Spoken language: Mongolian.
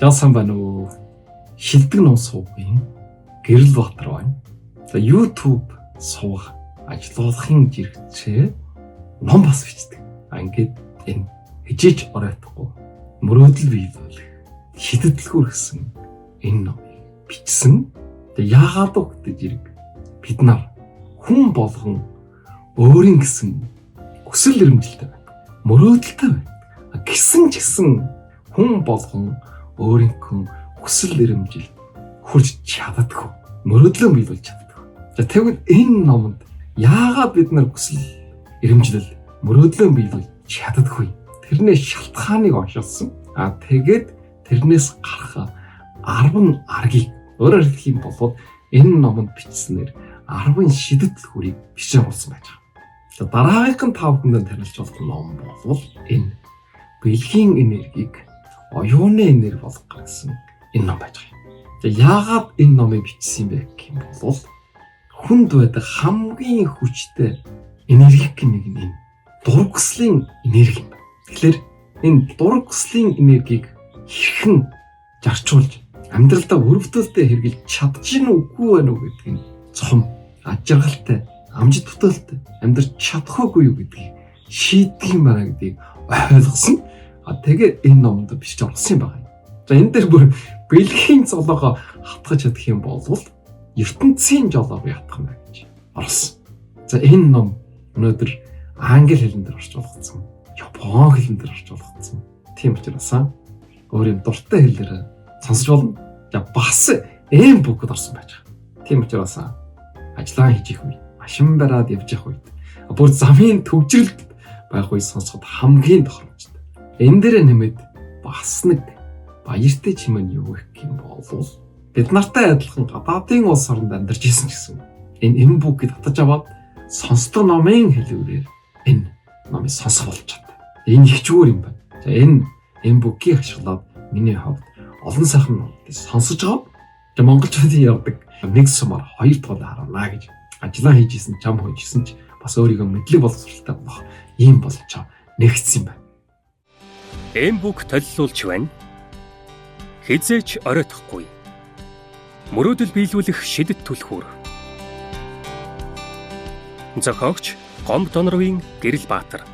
Жаасан байна уу? Шилдэг ном суугын Гэрэл Баатар байна. За YouTube суух ажлуулахын зэрэгцээ ном бас бичдэг. Ингээд энэ хижээж оройтхгүй мөрөөдөл биелүүлэх шидэтлгүүр гэсэн энэ номыг бичсэн. Тэгээ яагаад вэ гэдэг зэрэг бид нар хүн болгон өөрийн гэсэн хүсэл эрмэлзэлтэй байдаг. Мөрөөдөлтэй байдаг. Гэсэн ч гэсэн хүн болгон өөрийнхөө хүсэл эрмэлзэл хүрч чаддаггүй. Мөрөөдлөө биелүүлж чаддаггүй. За тэгвэл энэ номонд яагаад бид нар хүсэл эрмэлзэл мөрөөдлөө биелүүлж чаддаггүй? Тэрнээс шалтгааныг оншилсан. Тэгээд тэрнээс гарах 10 аргийг өөрөөр хэлэх юм бол энэ номонд бичснээр 10 шидэтлгүүрийг бичиж болсон байж байгаа. За дараагын 5 хүнд танилцуулж болох ном бол энэ бэлгийн энергийг оюуны энерги болгох гэсэн энэ ном байж байгаа. За яагаад энэ номыг бичсэн бэ гэх юм бол хүнд байдаг хамгийн хүчтэй энерги нэг нь энэ дургслын энерги юм байна. Тэгэхээр энэ дургслын энергийг хэрхэн зарчуулж амьдралдаа өрөвдөлтөд хэрэглэж чадчих нь үгүй байна уу гэдэг нь цом ажиргалтай амжилт бүтээлтэй амьдрч чадахгүй юу гэдгийг шийдэх юм байна гэдгийг ойлгосон. Тэгээд энэ номонд бичиж орсон юм байна. За энэ дээр бүр бэлгийн золоогоо хатгаж чадах юм бол ертөнцийн жолоог ятгах нь гэж орсон. За энэ ном өнөөдөр англи хэлэн дээр орчуулгдсан, япон хэлэн дээр орчуулгдсан. Тийм учраас өөр юм дуртай хэлээр сонсож болно. За бас эм бүгд орсон байж байгаа. Тийм учраас ажиллагаа хийж их үе, машин бараад явж явах үед, бүр замын төвжрэлд байх үе сонсоход хамгийн тохиромжтой. Энэ дээр нэмээд бас нэг баяртай чимээ юу гэх юм бол бид нартай адилхан гадаадын улс оронд амьдарч ирсэн гэсэн. Энэ эм бүгд татаж аваад сонсдог номын хэлбэрээр энэ номыг сонсох болж чадсан. Энэ их зүгээр юм байна. За энэ эм бүггийг ашиглаад миний хувьд олон сайхан номыг сонсож байгаа. За монголчуудын явдаг нэг сумаар 2 туул харна гэж ажиллаа хийжсэн чам хойжсэн ч бас өөрийгөө мэдлэг боловсралтай болох юм болж нэгцсэн юм байна. Эм бүг толилуулж байна. Хизээч оройтхгүй. Мөрөөдөл биелүүлэх шидэт түлхүүр. Зохиогч Гомб Донорвын Гэрэл Баатар.